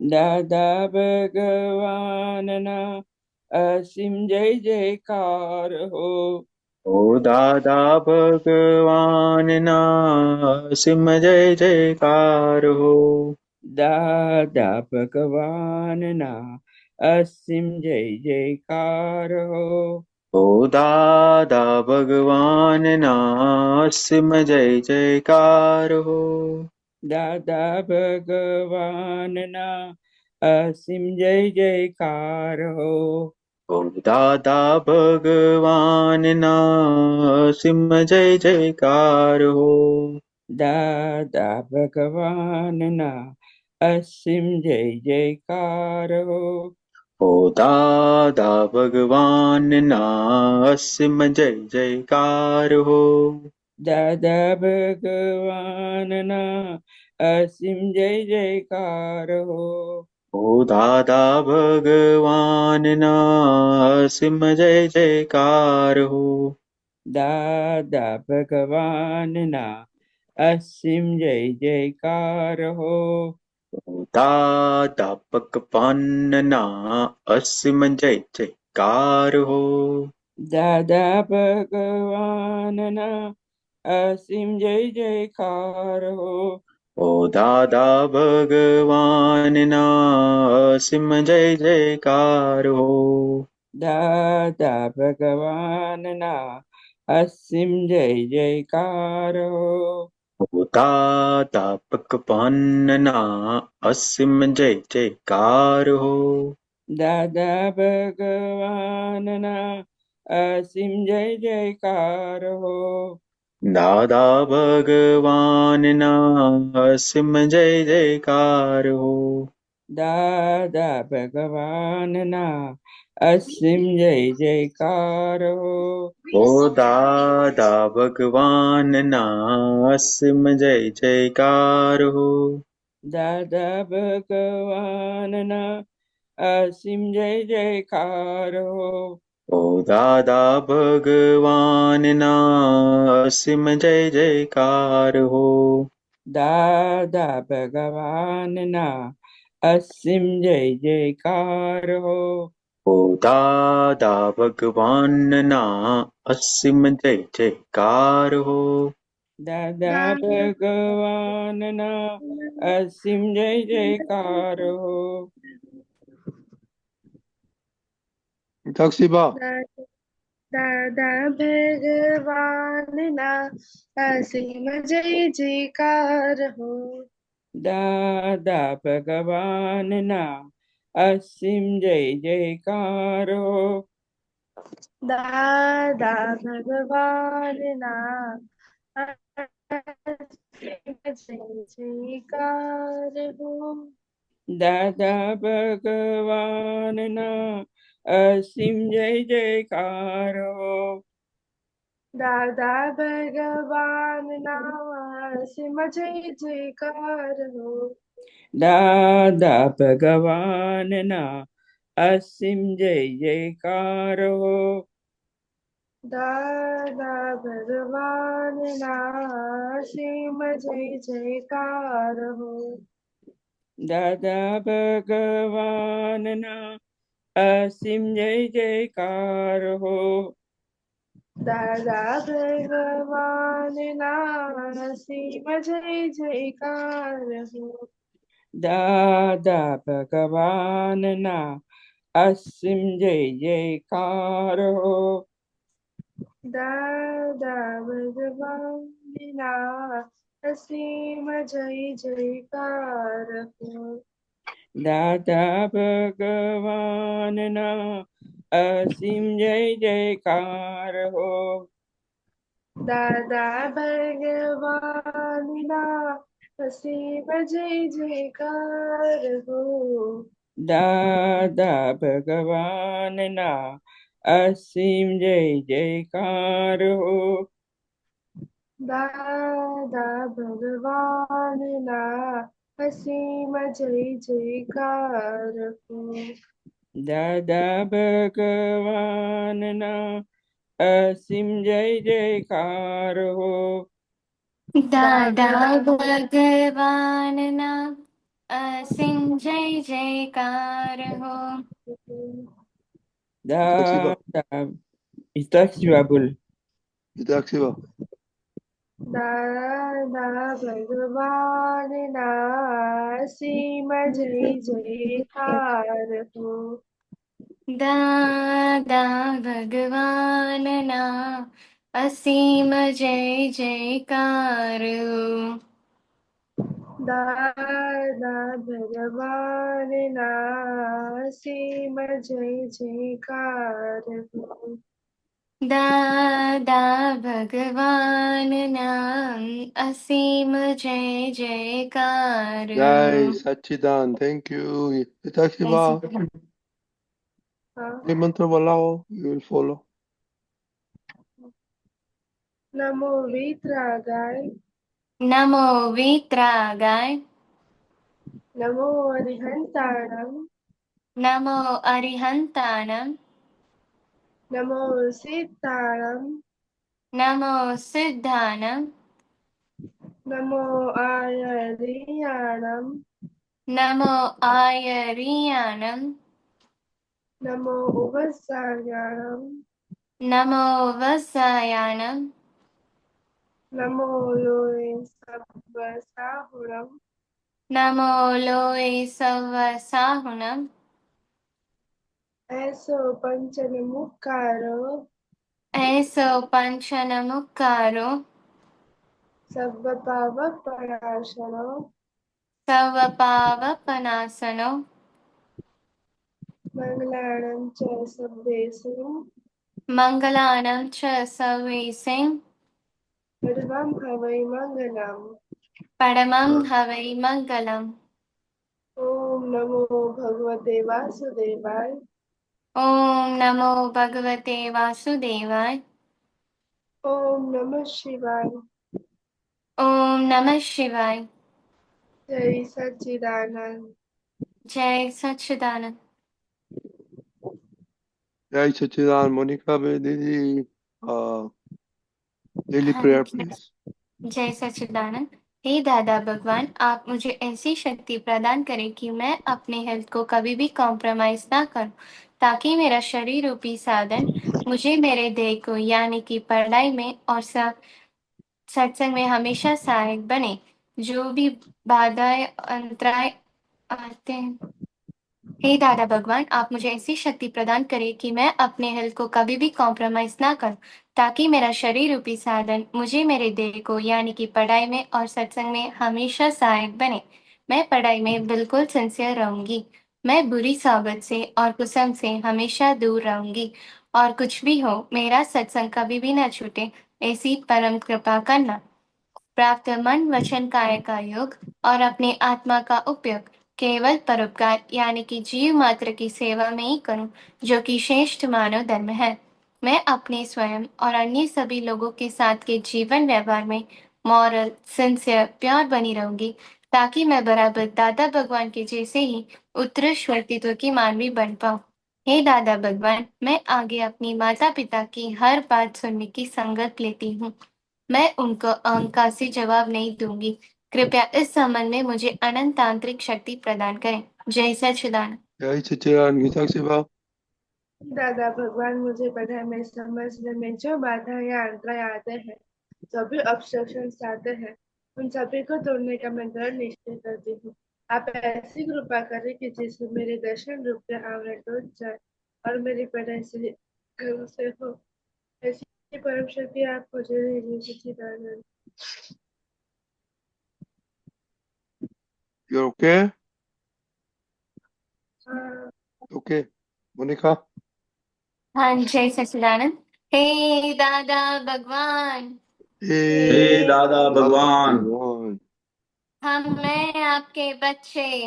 દાદા ભગવાનના અસીમ જય જયકાર હો. ઓ દાદા ભગવાનના સિમ જય જયકાર હો. દાદા ભગવાનના અસીમ જય જયકાર હો. ઓ દાદા ભગવાનના સિમ જય જયકાર હો. દાદા ભગવાનના અસીમ જય જયકાર હો. ઓ દાદા ભગવાનના સિમ જય જયકાર હો. દાદા ભગવાનના અસીમ જય જયકાર હો. ઓ દાદા ભગવાનના અસીમ જય જયકાર હો. દાદા ભગવાનના અસીમ જય જયકાર હો. ઓ દાદા ભગવાનના અસીમ જય જયકાર હો. દાદા ભગવાનના અસીમ જય જયકાર હો. ઓ દાદા ભગવાનના અસીમ જય જયકાર હો. દાદા ભગવાનના અસીમ જય જયકાર હો. ઓ દાદા ભગવાનના અસીમ જય જયકાર હો. દાદા ભગવાનના અસીમ જય જયકાર હો. ઓ દાદા ભગવાનના અસીમ જય જયકાર હો. દાદા ભગવાનના અસીમ જય જયકાર હો. દાદા ભગવાનના અસીમ જય જયકાર હો. દાદા ભગવાનના અસીમ જય જયકાર હો. ઓ દાદા ભગવાનના અસીમ જય જયકાર હો. દાદા ભગવાનના અસીમ જય જયકાર હો. ઓ દાદા ભગવાનના અસીમ જય જયકાર હો. દાદા ભગવાનના અસીમ જય જયકાર હો. ઓ દાદા ભગવાનના અસીમ જય જયકાર હો. દાદા ભગવાનના અસીમ જય જયકાર હો. Taksiba. દાદા ભગવાનના અસીમ જય જયકાર હો. દાદા ભગવાનના અસીમ જય જયકાર હો. દાદા ભગવાનના અસીમ જય જયકાર હો. દાદા ભગવાનના અસીમ જય જયકાર હો. દાદા ભગવાનના અસીમ જય જયકાર હો. દાદા ભગવાનના અસીમ જય જયકાર હો. દાદા ભગવાનના અસીમ જય જયકાર હો. દાદા ભગવાનના અસીમ જય જયકાર હો. દાદા ભગવાનના અસીમ જય જયકાર હો. દાદા ભગવાનના અસીમ જય જયકાર હો. દાદા ભગવાનના અસીમ જય જયકાર હો. દાદા ભગવાનના અસીમ જય જયકાર હો. દાદા ભગવાનના અસીમ જય જયકાર હો. દાદા ભગવાનના અસીમ જય જયકાર હો. દાદા ભગવાનના અસીમ જય જયકાર હો. દાદા ભગવાનના અસીમ જય જયકાર હો. દાદા ભગવાનના અસીમ જય जय जयकार हो। Itaxiba, दादा हिताक्षी बोल Itaxiba. दादा भगवान ना असीम जय जयकार हो। दादा भगवान ना असीम जय जयकार हो। दादा भगवान ना असीम जय जयकार हो। दादा भगवान नाम असीम जय जयकार Jai हो। Sachidan, thank you. जय Itaxiba, सच्चिदानंद। हाँ। the mantra bolao, you will follow. नमो वीतरागाय नमो वीतरागाय नमो अरिहंताणं नमो अरिहंताणं नमो सीताणं नमो सिद्धाणं नमो आयरियाणं नमो आयरियाणं नमो उभयसायाणं नमो वत्सायाणं नमो लोये सब्बसाहुणं नमो लोये सव्वसाहुणं ऐसो पंचनमुक्कारो ऐसो पंचनमुक्कारो सब्बपावपणाशनो सर्वपावपनाशनो मङ्गलानं च सब्बेषु मङ्गलानं च सर्वेषां सर्वं हवै मङ्गलम्। परमं हवै मङ्गलम्। ॐ नमो भगवते वासुदेवाय ॐ नमो भगवते वासुदेवाय। ॐ नमः शिवाय ॐ नमः शिवाय। जय सच्चिदानंद। जय सच्चिदानंद। Jai Sachidan, Monica Didi, daily हाँ prayer, जी। please. जय सच्चिदानंद। हे दादा भगवान, आप मुझे ऐसी शक्ति प्रदान करें कि मैं अपने हेल्थ को कभी भी कॉम्प्रोमाइज ना करूं, ताकि मेरा शरीर रूपी साधन मुझे मेरे देह को यानी कि पढ़ाई में और सत्संग में हमेशा सहायक बने। जो भी बाधाएं अंतराय आते हैं, हे दादा भगवान, आप मुझे ऐसी शक्ति प्रदान करें कि मैं अपने हेल्थ को कभी भी कॉम्प्रोमाइज ना करूं, ताकि मेरा शरीर रूपी साधन मुझे मेरे देह को यानी कि पढ़ाई में और सत्संग में हमेशा सहायक बने। मैं पढ़ाई में बिल्कुल सिंसियर रहूंगी। मैं बुरी सोबत से और कुसंग से हमेशा दूर रहूंगी, और कुछ भी हो मेरा सत्संग कभी भी ना छूटे, ऐसी परम कृपा करना। प्राप्त मन वचन काया का योग और अपने आत्मा का उपयोग केवल परोपकार यानी कि जीव मात्र की सेवा में ही करूं, जो कि श्रेष्ठ मानव धर्म है। मैं अपने स्वयं और अन्य सभी लोगों के साथ के जीवन व्यवहार में मॉरल सिंसियर प्योर बनी रहूंगी, ताकि मैं बराबर दादा भगवान के जैसे ही उत्कृष्ट व्यक्तित्व की मानवी बन पाऊं। हे दादा भगवान, मैं आगे अपनी माता पिता की हर बात सुनने की संगत लेती हूँ। मैं उनको अहंकार से जवाब नहीं दूंगी। कृपया इस संबंध में मुझे अनंत तांत्रिक शक्ति प्रदान करें। जय सच्चिदानंद। Jai Sachidan, Itaxiba, दादा भगवान, मुझे पढ़ाई में समझने में जो बाधा या अंतराय आते हैं, जो भी ऑब्स्ट्रक्शंस आते हैं, उन सभी को तोड़ने का मैं दृढ़ निश्चय करती हूँ। आप ऐसी कृपा करें कि जिससे मेरे दर्शन रूप के आवरण टूट जाए और मेरी पढ़ाई से हो। ऐसी परम शक्ति आप मुझे दीजिए सच्चिदानंद। you're okay? हाँ। Okay. Monica, हाँ, जय सच्चिदानंद। हे दादा भगवान, हे hey, दादा Dada भगवान, Bhagwan, हम हैं आपके बच्चे,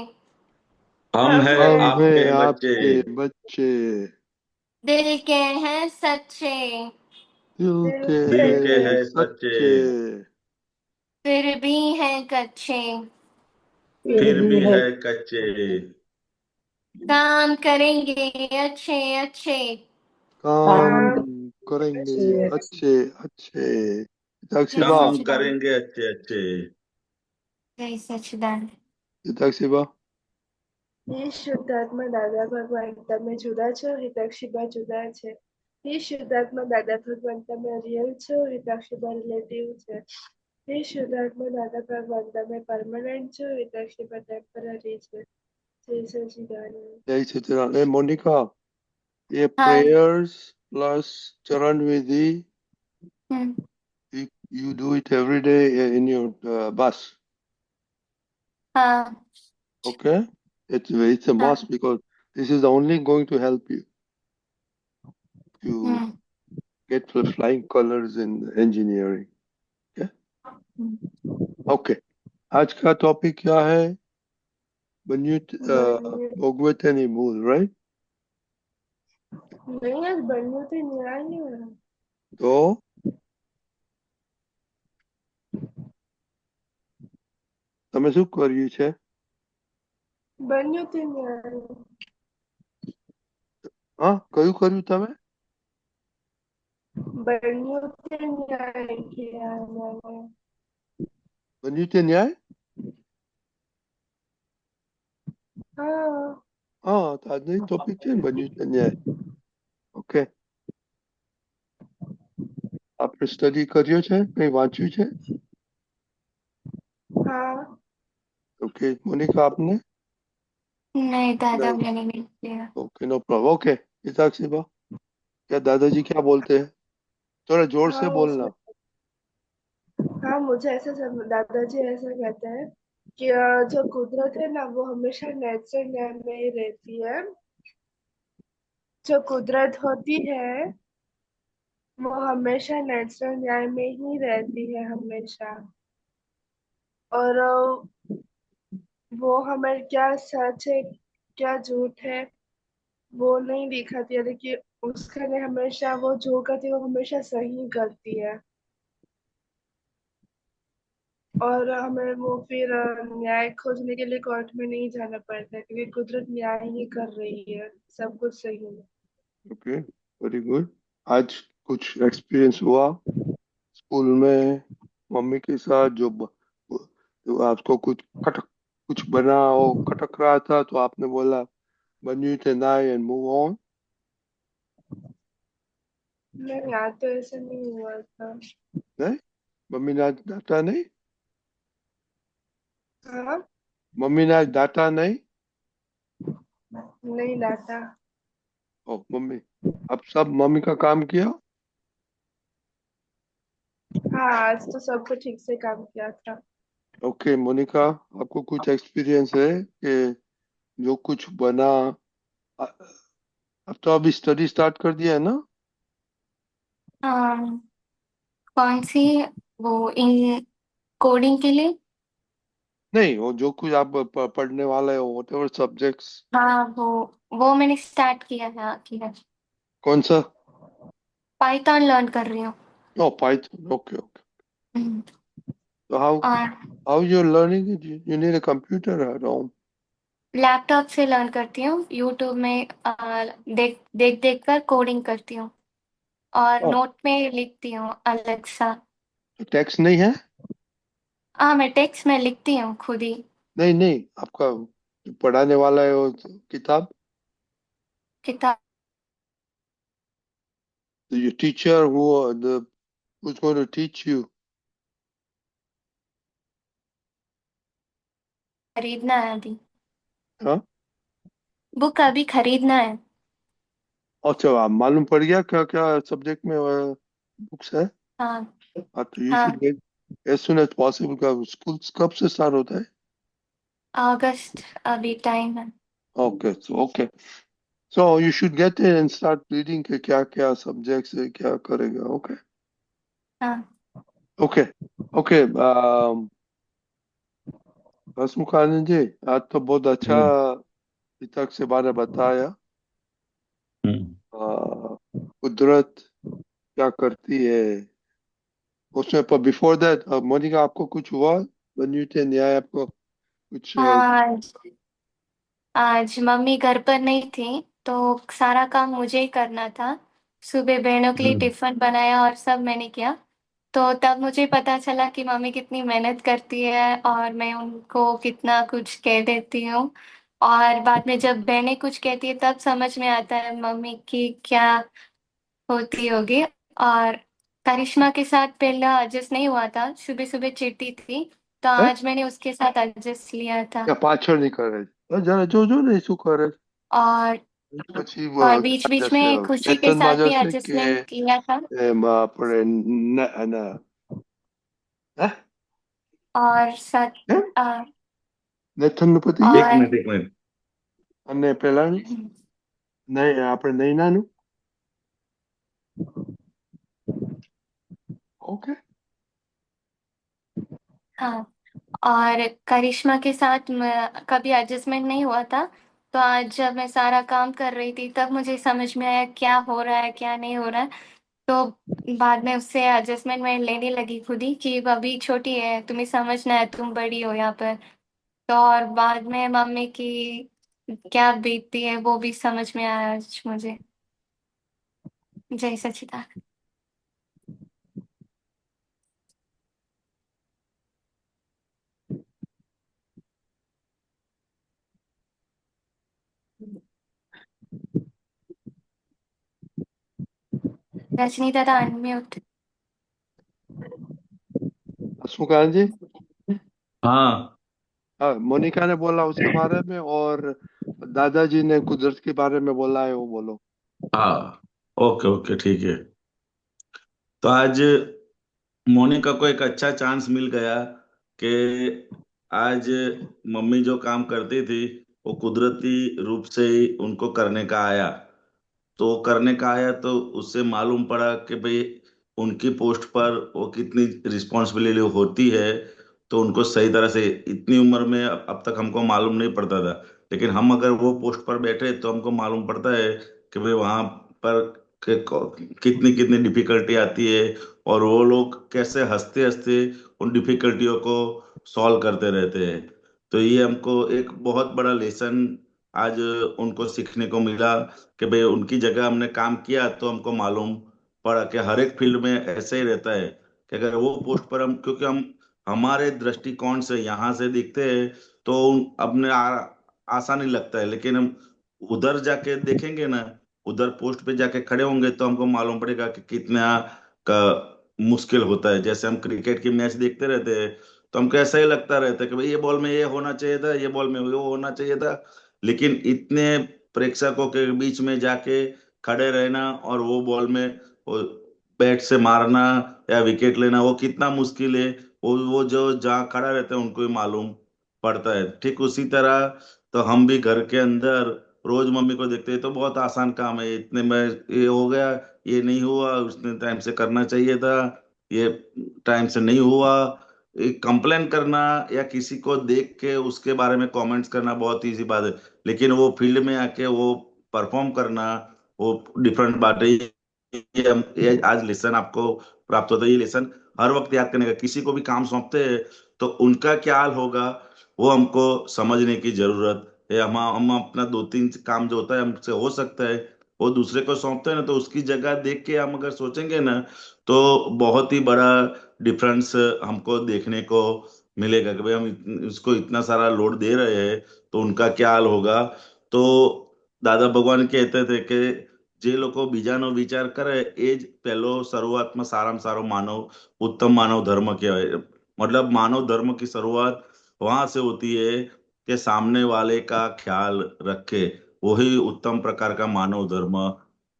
हम हम है हम हैं आपके हैं बच्चे, आपके बच्चे, दिल के हैं सच्चे, दिल दिल के दिल के के हैं है सच्चे, सच्चे, फिर भी हैं कच्चे। फिर फिर भी भी है है कच्चे। काम करेंगे अच्छे अच्छे, काम काम काम करेंगे अच्छे अच्छे अच्छे। जय Itaxiba, काम सच्चिदानंद। करेंगे अच्छे अच्छे। जय सच्चिदानंद। Itaxiba, એ શુદ્ધાત્મા દાદા ભગવાન તમે જુદા છો, હિતક્ષીબા જુદા છે. એ શુદ્ધાત્મા દાદા ભગવાન તમે રિયલ છો, હિતક્ષીબા રિલેટિવ છે. એ શુદ્ધાત્મા દાદા ભગવાન તમે પરમનન્ટ છો, હિતક્ષીબા ટેમ્પરરી છે. જય સચિદાનંદ. જય સચિદાનંદ. Hey, Monica, ये हाँ. prayers plus Charan Vidhi, hmm. you do it every day in your bus, हाँ. okay? It's a हाँ. must because this is only going to help you to hmm. get the flying colors in engineering. Okay. आज का topic क्या है? Banyut Bhagwatani Mool, right? नहीं आज बन्यू थे न्याय नहीं हो रहा. तो તમે શું કર્યું છે? બન્યુ थे न्याय. હા, કયું કર્યું તમે? બન્યુ थे न्याय किया मैंने. બન્યું તે ન્યાય? हाँ. હા, તો આજનો ટોપિક છે ને બન્યું તે ન્યાય. ઓકે. આપણે સ્ટડી કર્યો છે? કંઈ વાંચ્યું છે? हाँ. ઓકે. મોનિકા આપને? नहीं दादा, नहीं. मैंने नहीं किया. Okay, no problem. Okay. Hitakshi बा, क्या दादाजी क्या बोलते हैं? थोड़ा जोर से हाँ बोलना. हाँ मुझे ऐसा दादाजी ऐसा कहते हैं कि जो कुदरत है ना वो हमेशा नेचुरल न्याय में ही रहती है. जो कुदरत होती है वो हमेशा नेचुरल न्याय में ही रहती है हमेशा. और वो हमें क्या सच है क्या झूठ है वो नहीं दिखाती है, लेकिन उसके लिए हमेशा वो जो करती है वो हमेशा सही करती है. और हमें वो फिर न्याय खोजने के लिए कोर्ट में नहीं जाना पड़ता क्योंकि कुदरत न्याय ही कर रही है सब कुछ सही है. Okay, very good. आज कुछ एक्सपीरियंस हुआ स्कूल में मम्मी के साथ जो आपको कुछ बना हो, खटक रहा था तो आपने बोला बन्यू थे नाय एंड मूव ऑन. नहीं यार तो ऐसा नहीं हुआ था. नहीं? मम्मी ने आज डांटा नहीं? हाँ. मम्मी ने आज डांटा नहीं? नहीं डाटा. ओ मम्मी, अब सब मम्मी का काम किया? हाँ आज तो सबको ठीक से काम किया था. ओके मोनिका, आपको कुछ एक्सपीरियंस है कि जो कुछ बना? अ- अब तो अभी स्टडी स्टार्ट कर दिया है ना? हाँ. कौन सी? वो इन कोडिंग के लिए? नहीं, वो जो कुछ आप पढ़ने वाले हो, वॉट एवर सब्जेक्ट्स. हाँ, वो मैंने स्टार्ट किया है. हाँ, किया. कौन सा? पाइथन लर्न कर रही हूँ. Oh Python. Okay okay. Hmm. So और how you're learning it? You need a computer at home. Laptop से लर्न करती हूँ. यूट्यूब में देख देख देख कर कोडिंग करती हूँ और Oh, नोट में लिखती हूँ अलग सा. तो टेक्स्ट नहीं है? हाँ, मैं टेक्स्ट में लिखती हूँ खुद ही. नहीं नहीं, आपका जो पढ़ाने वाला है वो किताब. किताब Your teacher who's going to teach you. खरीदना है अभी. हाँ. बुक अभी खरीदना है. अच्छा, आप मालूम पड़ गया क्या क्या सब्जेक्ट में बुक्स है? हाँ. हाँ, तो यू शुड हाँ. Get as soon as possible. का स्कूल कब से स्टार्ट होता है? अगस्त अभी टाइम है. Okay. So you should get it and start reading के क्या क्या सब्जेक्ट्स है, क्या करेगा. ओके हाँ. Okay okay. हसमुख आनंद जी, आज तो बहुत अच्छा अभी तक से बारे बताया. कुदरत क्या करती है उसमें. पर बिफोर दैट मोनिका, आपको कुछ हुआ बन्यू थे न्याय? आपको कुछ हाँ, आज मम्मी घर पर नहीं थी तो सारा काम मुझे ही करना था. सुबह बहनों के लिए टिफिन बनाया और सब मैंने किया. तो तब मुझे पता चला कि मम्मी कितनी मेहनत करती है और मैं उनको कितना कुछ कह देती हूँ. और बाद में जब बहनें कुछ कहती है तब समझ में आता है मम्मी की क्या होती होगी। और करिश्मा के साथ पहला एडजस्ट नहीं हुआ था, सुबह सुबह चिढ़ती थी, तो હે आज मैंने उसके साथ एडजस्ट लिया था। કે પાછળ નહીં કરે જરા જોજો ને શું કરે और પછી बीच ક્યાં बीच જશે में खुशी के ચેતનમાં साथ भी જશે કે एडजस्टमेंट किया था। આપણે હે और साथ હે अ, નેથનનું પતી ગયું एक और मिनट एक मिनट। અને પેલાનું નહીં આપણે નૈનાનું ઓકે हाँ, और करिश्मा के साथ कभी एडजस्टमेंट नहीं हुआ था। तो आज जब मैं सारा काम कर रही थी तब मुझे समझ में आया क्या हो रहा है क्या नहीं हो रहा है। तो बाद में उससे एडजस्टमेंट मैं लेने लगी खुद ही कि अभी छोटी है, तुम्हें समझना है, तुम बड़ी हो यहाँ पर। तो और बाद में मम्मी की क्या बीतती है वो भी समझ में आया आज मुझे। जय सच्चिदानंद। रजनी दादा अनम्यूट। શું કહે जी हाँ हाँ मोनिका ने बोला उसके बारे में और दादाजी ने कुदरत के बारे में बोला है वो बोलो हाँ, ओके ओके ठीक है। तो आज मोनिका को एक अच्छा चांस मिल गया कि आज मम्मी जो काम करती थी वो कुदरती रूप से ही उनको करने का आया। तो करने का आया तो उससे मालूम पड़ा कि भाई उनकी पोस्ट पर वो कितनी रिस्पॉन्सिबिलिटी होती है। तो उनको सही तरह से इतनी उम्र में अब तक हमको मालूम नहीं पड़ता था, लेकिन हम अगर वो पोस्ट पर बैठे तो हमको मालूम पड़ता है कि भाई वहां पर कितनी कितनी डिफिकल्टी आती है और वो लोग कैसे हंसते हंसते उन डिफिकल्टियों को सॉल्व करते रहते हैं। तो ये हमको एक बहुत बड़ा लेसन आज उनको सीखने को मिला कि भाई उनकी जगह हमने काम किया तो हमको मालूम पड़ा कि हर एक फील्ड में ऐसे ही रहता है कि अगर वो पोस्ट पर हम, क्योंकि हम हमारे दृष्टिकोण से यहाँ से दिखते हैं तो अपने आसानी लगता है, लेकिन हम उधर जाके देखेंगे ना, उधर पोस्ट पे जाके खड़े होंगे तो हमको मालूम पड़ेगा कि कितना का मुश्किल होता है। जैसे हम क्रिकेट की मैच देखते रहते हैं तो हमको ऐसा ही लगता रहता है कि भाई ये बॉल में ये होना चाहिए था, ये बॉल में वो होना चाहिए था, लेकिन इतने प्रेक्षकों के बीच में जाके खड़े रहना और वो बॉल में वो बैट से मारना या विकेट लेना वो कितना मुश्किल है, वो जो जहाँ खड़ा रहता है उनको ही मालूम पड़ता है। ठीक उसी तरह तो हम भी घर के अंदर रोज मम्मी को देखते हैं तो बहुत आसान काम है, इतने में ये हो गया, ये नहीं हुआ, उसने टाइम से करना चाहिए था, ये टाइम से नहीं हुआ। कंप्लेन करना या किसी को देख के उसके बारे में कमेंट्स करना बहुत इजी बात है, लेकिन वो फील्ड में आके वो परफॉर्म करना वो डिफरेंट बात है। ये आज लेसन आपको प्राप्त होता है, ये लेसन हर वक्त याद करने का। किसी को भी काम सौंपते हैं तो उनका क्या हाल होगा वो हमको समझने की जरूरत है। हम अपना दो तीन काम जो होता है हमसे हो सकता है वो दूसरे को सौंपते हैं ना, तो उसकी जगह देख के हम अगर सोचेंगे ना तो बहुत ही बड़ा डिफरेंस हमको देखने को मिलेगा कि भाई हम इसको इतना सारा लोड दे रहे हैं तो उनका क्या हाल होगा। तो દાદા ભગવાન કહેતા હતા કે જે લોકો બીજાનો વિચાર કરે એ જ પહેલો શરૂઆતમાં સારામાં સારો માનવ उत्तम मानव धर्म कहेवाय। मतलब मानव धर्म की शुरुआत वहां से होती है कि सामने वाले का ख्याल रखे, वही उत्तम प्रकार का मानव धर्म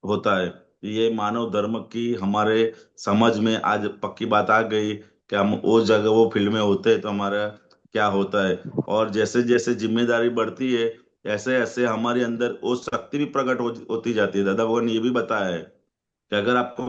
होता है। ये मानव धर्म की हमारे समझ में आज पक्की बात आ गई कि हम वो जगह वो फील्ड में होते हैं तो हमारा क्या होता है। और जैसे जैसे जिम्मेदारी बढ़ती है ऐसे ऐसे हमारे अंदर वो शक्ति भी प्रकट होती जाती है। दादा भगवान ने ये भी बताया है कि अगर आपको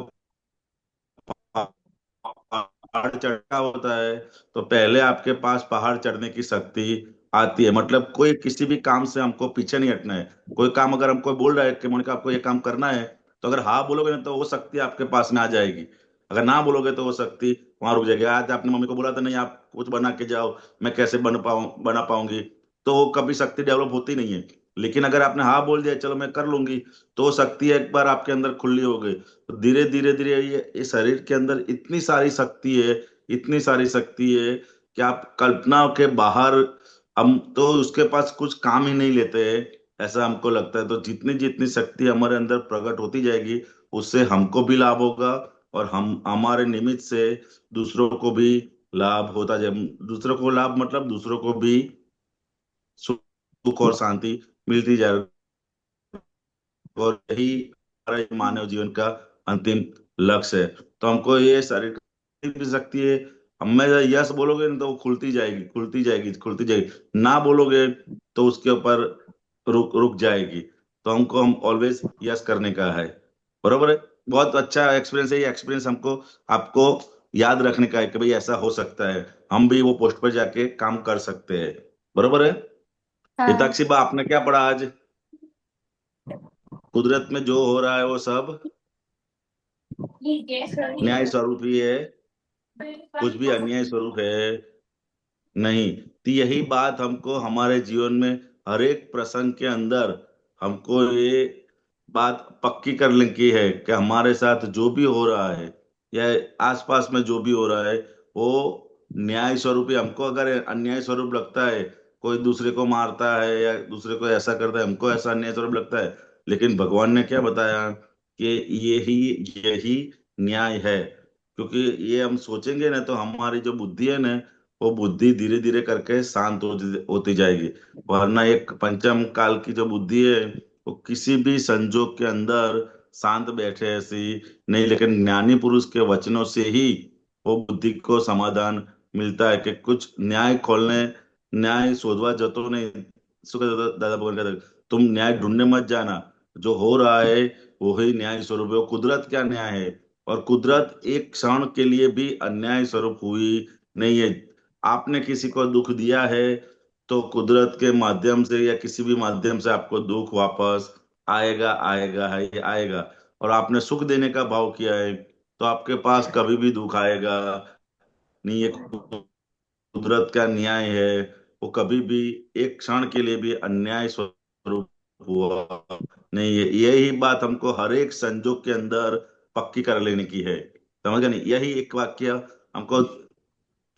पहाड़ चढ़ना होता है तो पहले आपके पास पहाड़ चढ़ने की शक्ति आती है। मतलब कोई किसी भी काम से हमको पीछे नहीं हटना है। कोई काम अगर हमको बोल रहा है कि मोनिका आपको ये काम करना है, तो अगर हाँ बोलोगे ना तो वो शक्ति आपके पास में आ जाएगी। अगर ना बोलोगे तो वो शक्ति वहां रुक जाएगी। आज आपने मम्मी को बोला था नहीं आप कुछ बना के जाओ, मैं कैसे बना पाऊंगी, तो वो कभी शक्ति डेवलप होती नहीं है। लेकिन अगर आपने हाँ बोल दिया चलो मैं कर लूंगी, तो वो शक्ति एक बार आपके अंदर खुली हो गई तो धीरे धीरे धीरे ये शरीर के अंदर इतनी सारी शक्ति है, इतनी सारी शक्ति है कि आप कल्पना के बाहर हम तो उसके पास कुछ काम ही नहीं लेते हैं, ऐसा हमको लगता है। तो जितनी जितनी शक्ति हमारे अंदर प्रकट होती जाएगी, उससे हमको भी लाभ होगा, और हम हमारे निमित्त से दूसरों को भी लाभ होता जाए। दूसरों को लाभ मतलब दूसरों को भी सुख और शांति मिलती जाए। और यही हमारे मानव जीवन का अंतिम लक्ष्य है। तो हमको ये शरीर की भी शक्ति है। हम में यस बोलोगे ना तो वो खुलती जाएगी, खुलती जाएगी, खुलती जाएगी। ना बोलोगे तो उसके ऊपर रुक रुक जाएगी। तो हमको हम ऑलवेज यस करने का है। बरोबर है। बहुत अच्छा एक्सपीरियंस है ये। एक्सपीरियंस हमको आपको याद रखने का है कि भाई ऐसा हो सकता है, हम भी वो पोस्ट पर जाके काम कर सकते हैं। बरोबर है। हाँ। हिताक्षी बा, आपने क्या पढ़ा आज? कुदरत में जो हो रहा है वो सब सही न्याय है। स्वरूप ही है, कुछ भी अन्याय स्वरूप है नहीं। तो यही बात हमको हमारे जीवन में हर एक प्रसंग के अंदर हमको ये बात पक्की करने की है कि हमारे साथ जो भी हो रहा है या आसपास में जो भी हो रहा है, वो न्याय स्वरूप ही। हमको अगर अन्याय स्वरूप लगता है, कोई दूसरे को मारता है या दूसरे को ऐसा करता है, हमको ऐसा अन्याय स्वरूप लगता है। लेकिन भगवान ने क्या बताया कि यही यही न्याय है। क्योंकि ये हम सोचेंगे ना तो हमारी जो बुद्धि है ना, वो बुद्धि धीरे धीरे करके शांत होती जाएगी। वरना एक पंचम काल की जो बुद्धि है, वो किसी भी संजोग के अंदर शांत बैठे ऐसी नहीं। लेकिन ज्ञानी पुरुष के वचनों से ही वो बुद्धि को समाधान मिलता है कि कुछ न्याय खोलने, न्याय शोधवा जतो नहीं। सुख दादा भगवान कहते हैं, तुम न्याय ढूंढने मत जाना, जो हो रहा है वो ही न्याय स्वरूप है। वो कुदरत क्या न्याय है। और कुदरत एक क्षण के लिए भी अन्याय स्वरूप हुई नहीं है। आपने किसी को दुख दिया है तो कुदरत के माध्यम से या किसी भी माध्यम से आपको दुख वापस आएगा, आएगा है, ये आएगा। और आपने सुख देने का भाव किया है तो आपके पास कभी भी दुख आएगा नहीं। ये कुदरत का न्याय है, वो कभी भी एक क्षण के लिए भी अन्याय स्वरूप हुआ नहीं है। यही बात हमको हर एक संजोग के अंदर पक्की कर लेने की है। समझ गए नहीं? यही एक वाक्य हमको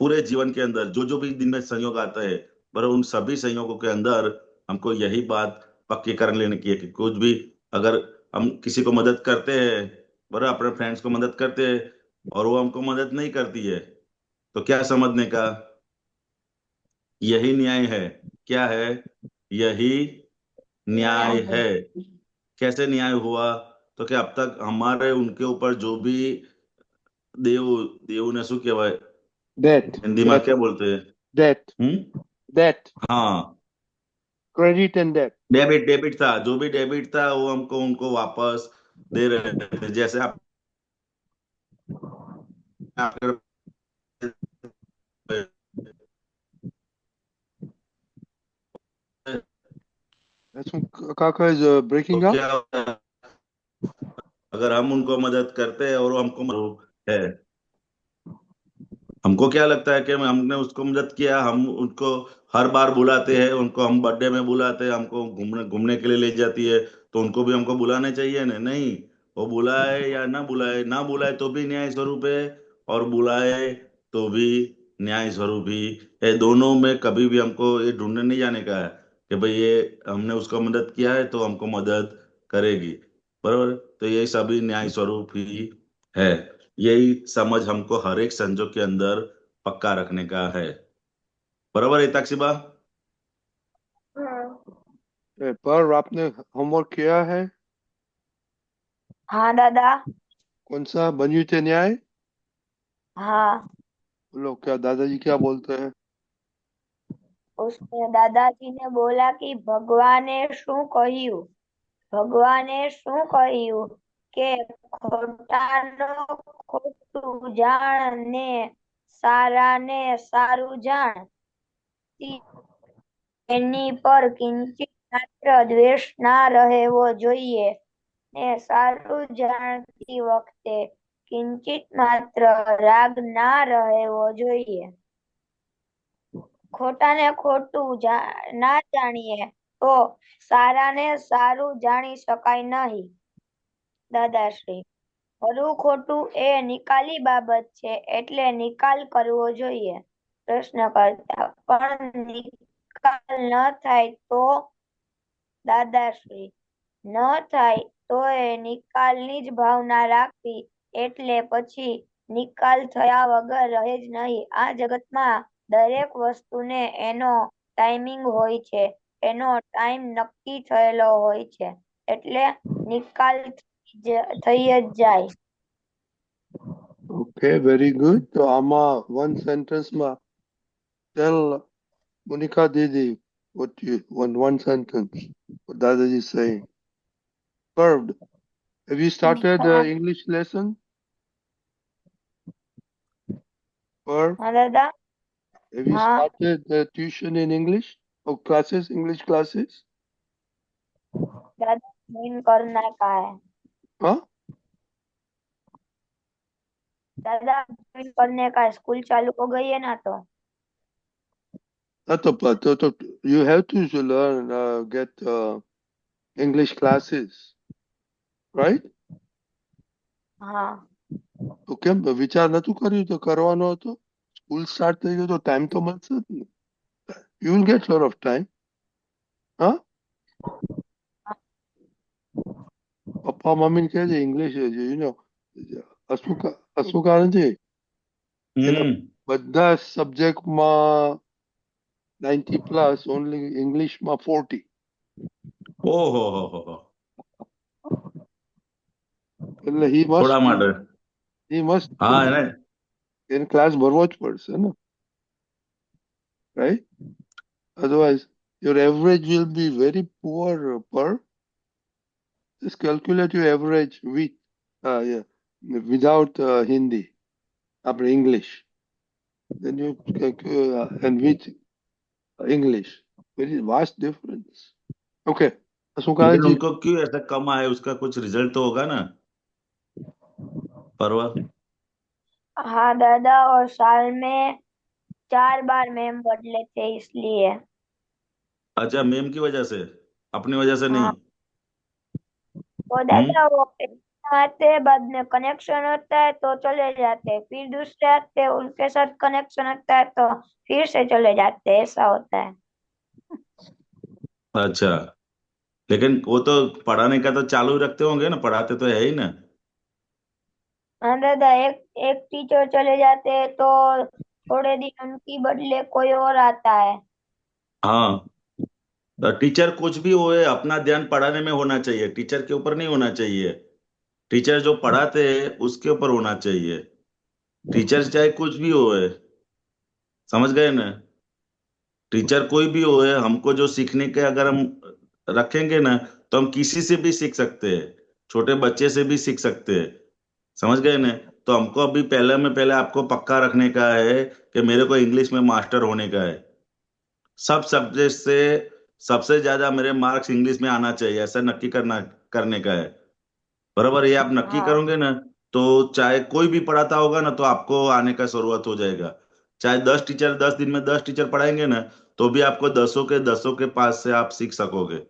पूरे जीवन के अंदर जो जो भी दिन में संयोग आता है, पर उन सभी संयोगों के अंदर हमको यही बात पक्की कर लेने की है कि कुछ भी अगर हम किसी को मदद करते हैं, बराबर अपने फ्रेंड्स को मदद करते हैं, और वो हमको मदद नहीं करती है, तो क्या समझने का, यही न्याय है। क्या है? यही न्याय न्याय है। कैसे न्याय हुआ? तो क्या अब तक हमारे उनके ऊपर जो भी देव देव ने शू कहवाय, डेट हिंदी में डेट क्या बोलते हैं? Debt hmm. डेट हाँ, credit and debt. Debit debit था। जो भी डेबिट था वो हमको उनको वापस दे रहे थे। जैसे आप अगर Kaka is breaking तो up. क्या होता है, अगर हम उनको मदद करते हैं और वो हमको है, हमको क्या लगता है कि हमने उसको मदद किया, हम उनको हर बार बुलाते हैं, उनको हम बर्थडे में बुलाते हैं, हमको घूमने घूमने के लिए ले जाती है, तो उनको भी हमको बुलाने चाहिए ना? नहीं। वो बुलाए या ना बुलाए, ना बुलाए तो भी न्याय स्वरूप है, और बुलाए तो भी न्याय स्वरूप ही है। दोनों में कभी भी हमको ये ढूंढने नहीं जाने का है कि भाई ये हमने उसको मदद किया है तो हमको मदद करेगी। बराबर। तो ये सभी न्याय स्वरूप ही है। यही समझ हमको हर एक संजोग के अंदर पक्का रखने का है। बराबर है ताक्षिबा? हाँ। पर आपने होमवर्क किया है? हाँ दादा। कौन सा बंजूते न्याय? हाँ। बोलो, क्या दादाजी क्या बोलते हैं? उसने दादाजी ने बोला कि ભગવાને શું કહ્યું, ભગવાને શું કહ્યું કે ખોટાનો ખોટું જાણ ને સારાને સારું જાણ, એની પર કિંચિત માત્ર દ્વેષ ના રહેવો જોઈએ ને સારું જાણતી વખતે કિંચિત માત્ર રાગ ના રહેવો જોઈએ. ખોટાને ખોટું ના જાણીએ તો સારાને સારું જાણી શકાય નહીં. દાદાશ્રી, ખરું ખોટું એ નિકાલી બાબત છે એટલે નિકાલ કરવો જોઈએ. પ્રશ્નકર્તા, પણ નિકાલ ન થાય તો દાદાશ્રી ન થાય તો એ નિકાલની જ ભાવના રાખવી એટલે પછી નિકાલ થયા વગર રહે જ નહીં. આ જગતમાં દરેક વસ્તુને એનો ટાઈમિંગ હોય છે, એનો ટાઈમ નક્કી થયેલો હોય છે, એટલે નિકાલ થઈ જ જાય. Okay, very good. તો આમાં one sentence માં tell Monica Didi what you one sentence what Dadaji is saying. Curved. Have you started English lesson? Curved. હા દાદા. Have you हाँ. started the tuition in English or classes, English classes? दादा join करना का है. Huh? दादा join करने का है, स्कूल चालू हो गई है ना तो. तो you have to learn get English classes, right? हाँ. તો કેમ વિચાર નતું કર્યું તો કરવાનો હતો? સ્કૂલ સ્ટાર્ટ થઈ ગયો તો ટાઈમ તો મળશે જ ને. You will get lot of time. હા પપ્પા મમ્મીને કહેજે ઇંગ્લિશ યુ નો હસમુખાનંદજી એના બધા સબ્જેક્ટમાં 90 પ્લસ ઓનલી ઇંગ્લિશમાં 40. ઓહો એટલે he થોડા માટે must હા એને in class ભરવો જ પડશે ને, right? Otherwise your average will be very poor per. Just calculate your average with without Hindi after English, then you and with English, very vast difference. Okay, लेकिन जी उनको क्यों ऐसा कम आए, उसका कुछ रिजल्ट तो होगा ना परवा. हाँ दादा, और साल में 4 बार मैम बदले थे इसलिए. अच्छा, मेम की वजह से, अपनी वजह से नहीं. हाँ. तो दादा वो आते हैं, बाद में कनेक्शन होता है तो चले जाते हैं, फिर दूसरे आते हैं उनके साथ कनेक्शन होता है तो फिर से चले जाते हैं, ऐसा होता है. अच्छा, लेकिन वो तो पढ़ाने का तो चालू ही रखते होंगे ना, पढ़ाते तो है ही ना. हाँ दादा, एक टीचर चले जाते हैं तो थोड़े दिन उनकी बदले कोई और आता है. हाँ, तो टीचर कुछ भी होए, अपना ध्यान पढ़ाने में होना चाहिए, टीचर के ऊपर नहीं होना चाहिए. टीचर जो पढ़ाते हैं उसके ऊपर होना चाहिए. टीचर चाहे कुछ भी होए, समझ गए ना. टीचर कोई भी होए, हमको जो सीखने के अगर हम रखेंगे ना तो हम किसी से भी सीख सकते हैं, छोटे बच्चे से भी सीख सकते हैं. समझ गए ना. तो हमको अभी पहले आपको पक्का रखने का है कि मेरे को इंग्लिश में मास्टर होने का है. सब सब्जेक्ट से सबसे ज्यादा मेरे मार्क्स इंग्लिश में आना चाहिए, ऐसा नक्की करने का है. बराबर, ये आप नक्की हाँ. करोगे ना तो चाहे कोई भी पढ़ाता होगा ना तो आपको आने का शुरुआत हो जाएगा. चाहे 10 दिन में 10 टीचर पढ़ाएंगे ना तो भी आपको दसों के पास से आप सीख सकोगे.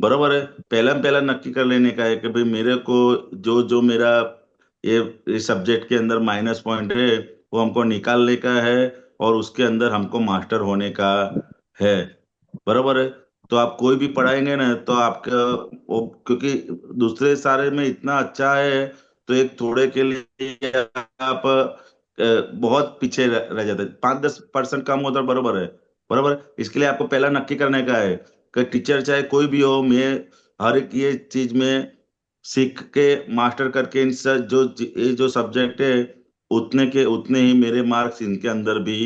बराबर है. पहला नक्की कर लेने का है कि भाई मेरे को जो जो मेरा ये सब्जेक्ट के अंदर माइनस पॉइंट है वो हमको निकालने का है और उसके अंदर हमको मास्टर होने का है. बराबर है. तो आप कोई भी पढ़ाएंगे ना तो आपका वो, क्योंकि दूसरे सारे में इतना अच्छा है तो एक थोड़े के लिए आप बहुत पीछे रह जाते हैं, 5-10% कम होता है. बराबर है. बराबर. इसके लिए आपको पहला नक्की करने का है कि टीचर चाहे कोई भी हो, मैं हर एक ये चीज में सीख के मास्टर करके इन सब ये जो सब्जेक्ट है उतने के उतने ही मेरे मार्क्स इनके अंदर भी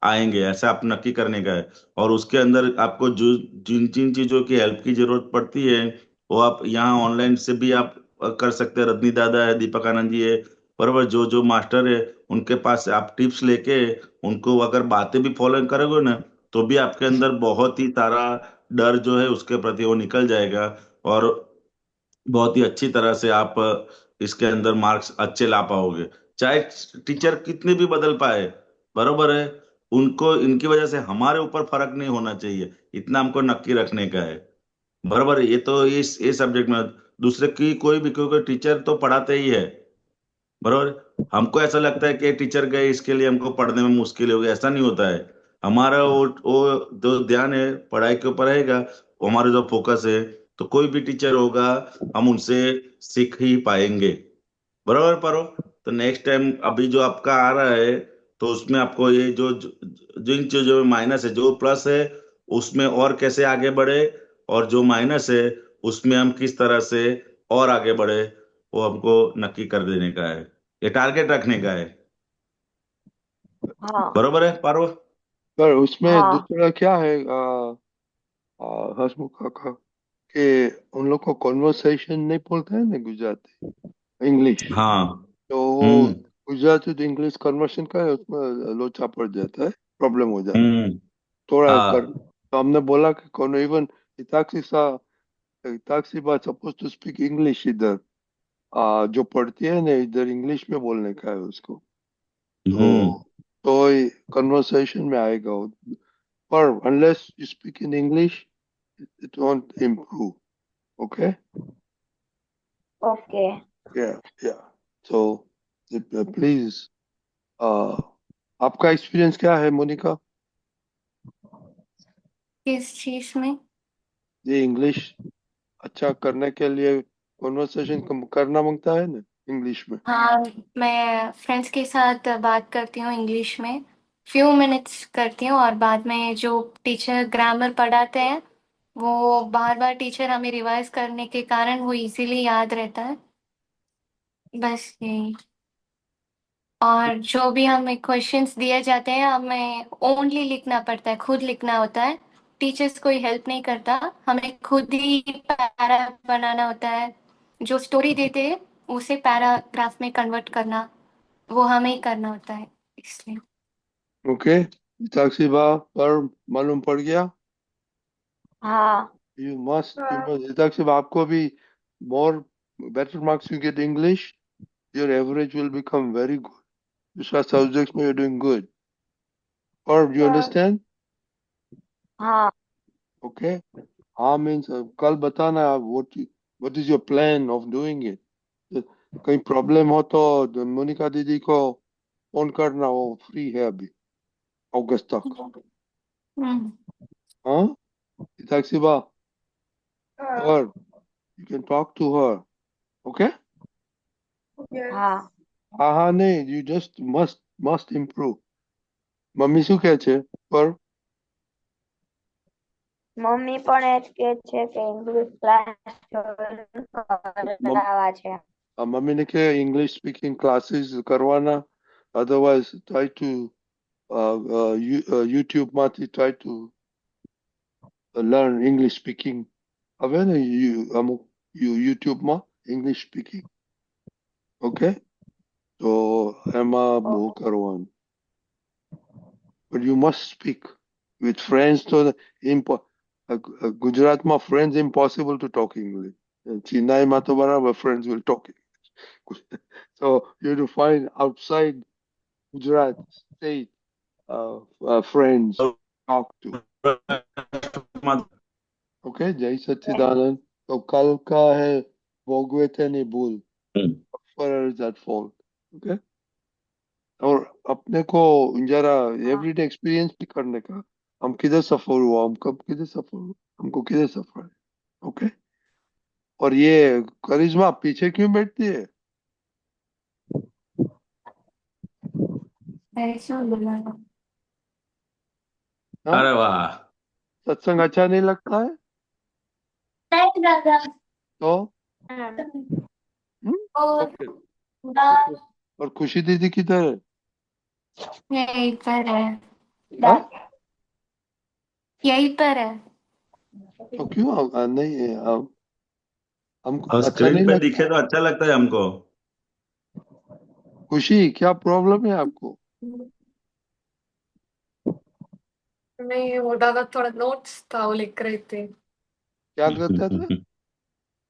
आएंगे, ऐसा आप नक्की करने का है. और उसके अंदर आपको जो जिन जिन चीजों की हेल्प की जरूरत पड़ती है वो आप यहाँ ऑनलाइन से भी आप कर सकते हैं. रजनी दादा है, दीपक आनंद जी है, बराबर, जो जो मास्टर है उनके पास से आप टिप्स लेके उनको अगर बातें भी फॉलो करोगे ना तो भी आपके अंदर बहुत ही सारा डर जो है उसके प्रति वो निकल जाएगा और बहुत ही अच्छी तरह से आप इसके अंदर मार्क्स अच्छे ला पाओगे. चाहे टीचर कितने भी बदल पाए, बरोबर है, उनको इनकी वजह से हमारे ऊपर फर्क नहीं होना चाहिए, इतना हमको नक्की रखने का है. बरोबर है. ये तो ये सब्जेक्ट में दूसरे की कोई भी, क्योंकि टीचर तो पढ़ाते ही है. बरोबर. हमको ऐसा लगता है कि टीचर गए इसके लिए हमको पढ़ने में मुश्किल हो गई, ऐसा नहीं होता है. हमारा वो जो ध्यान है पढ़ाई के ऊपर रहेगा, वो हमारा जो फोकस है, तो कोई भी टीचर होगा हम उनसे सीख ही पाएंगे। बराबर पारो। तो नेक्स्ट टाइम अभी जो आपका आ रहा है, तो उसमें आपको ये जो जिन चीजों में माइनस है, जो प्लस है उसमें और कैसे आगे बढ़े, और जो माइनस है उसमें हम किस तरह से और आगे बढ़े, वो हमको नक्की कर देने का है, ये टारगेट रखने का है। हाँ बरोबर है पारो। पर उसमें हाँ दूसरा क्या है हसमुख काका, कि उन लोग को कॉन्वर्सेशन नहीं बोलते हैं ना गुजराती इंग्लिश, हाँ। तो वो हम्म। गुजराती तो इंग्लिश कन्वर्शन का है, उसमें लोचा पड़ जाता है, प्रॉब्लम हो जाता है हम्म। थोड़ा कर। हाँ। तो हमने बोला कि कौन इवन हिताक्षी सा हिताक्षी बात सपोज टू स्पीक इंग्लिश इधर, जो पढ़ती है ना इधर इंग्लिश में बोलने का है उसको, हम्म। तो कन्वर्सेशन में आएगा वो। पर unless you speak in English it won't improve. Okay? Okay. Yeah, yeah. So please, uh, आपका एक्सपीरियंस क्या है मोनिका? किस चीज में? ये इंग्लिश अच्छा करने के लिए कॉन्वर्सेशन करना मांगता है ना इंग्लिश में। हाँ, मैं फ्रेंड्स के साथ बात करती हूँ इंग्लिश में, फ्यू मिनट्स करती हूँ, और बाद में जो टीचर ग्रामर पढ़ाते हैं वो बार बार टीचर हमें रिवाइज करने के कारण वो इजीली याद रहता है। बस यही। और जो भी हमें क्वेश्चंस दिए जाते हैं हमें ओनली लिखना पड़ता है, खुद लिखना होता है। टीचर्स कोई हेल्प नहीं करता, हमें खुद ही पैरा बनाना होता है। जो स्टोरी देते हैं उसे पैराग्राफ में कन्वर्ट करना वो हमें ही करना होता है, इसलिए। ओके, हिताक्षी बा पर मालूम पड़ गया। हाँ You must हिताक्षी बा, आपको भी more better marks you get English, your average will become very good. दूसरा subjects में you're doing good. Or you understand? हाँ Okay. हाँ means कल बताना what is your plan of doing it. कहीं प्रॉब्लम हो तो मोनिका दीदी को फोन करना, वो फ्री है अभी अगस्त तक। हम्म। हाँ हिताक्षी बा, हाँ और you can talk to her. Okay? yes हाँ। हाँ हाँ नहीं, you just must improve. Mummy શું કહે છે પર મમ્મી પણ એ જ કે છે કે ઇંગ્લિશ ક્લાસ મમ- કરાવવા છે. મમ્મીને કે ઇંગ્લિશ સ્પીકિંગ ક્લાસીસ કરવાના, otherwise try to YouTube માંથી try to learn English speaking. હવે ને અમુક YouTube માં English speaking. Okay? તો એમાં બહુ કરવાનું. But you must speak with friends. તો ગુજરાતમાં friends impossible to talk English. ચેન્નાઈમાં તો બરાબર friends will talk English. So you have to find outside Gujarat state friends talk to. Okay, जय सच्चिदानंद। तो कल का है भोगवे थे नहीं भूल, for is at fault. Okay? और अपने को जरा एवरीडे एक्सपीरियंस भी करने का, हम किधर सफर हुआ, हम कब किधर सफर हुआ, हमको किधर सफर है। ओके? और ये करिश्मा पीछे क्यों बैठती है? ऐसा बोला। हाँ, अरे वाह। सत्संग अच्छा नहीं लगता है नहीं दादा। तो और ओके। और खुशी दीदी किधर है? यहीं पर है, हाँ, यहीं पर है। तो क्यों नहीं है हमको और अच्छा स्क्रीन नहीं पे लगता। दिखे तो अच्छा लगता है हमको। खुशी क्या प्रॉब्लम है आपको? नहीं, वो दादा थोड़ा नोट्स था वो लिख रही थी। क्या करते थे?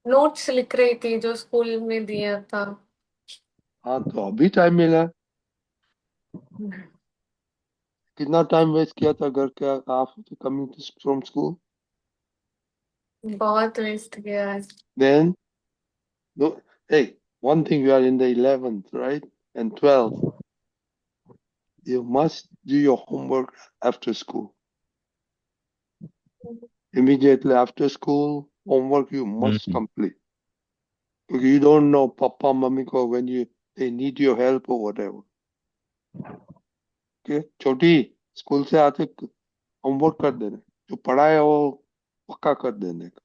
नोट्स लिख रही थी जो स्कूल में दिया था। हाँ, तो अभी टाइम मिला, कितना टाइम वेस्ट किया था घर के आफ्टर कमिंग फ्रॉम स्कूल? बहुत वेस्ट गया है। Then, no, hey, one thing, we are in the 11th, right? And 12th. you must do your homework after school. Immediately after school, homework you must hmm complete. Because you don't know papa, mummy ko when they need your help or whatever. Okay? छोटी school से आते homework कर देने, जो पढ़ा है वो पक्का कर देने का.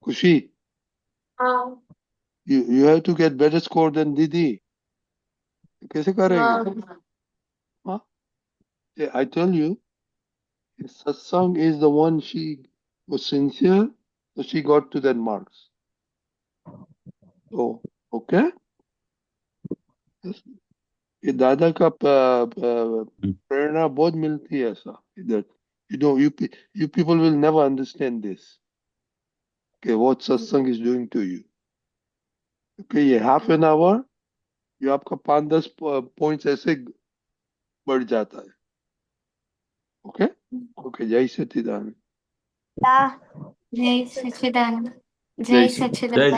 खुशी, हाँ you have to get better score than दीदी. कैसे करेंगे? हाँ हाँ? Yeah, I tell you, satsang is the one she was sincere, so she got to that marks. So, okay? Yes. ये दादा का प्रेरणा बहुत मिलती है ऐसा इधर. You people will never understand this. Okay, what satsang is doing to you. Okay, ये half an hour, ये आपका 5-10 points ऐसे बढ़ जाता है. Okay? Okay, जय सच्चिदानंद. ता जय सच्चिदानंद. जय जय सच्चिदानंद. सच्चिदानंद.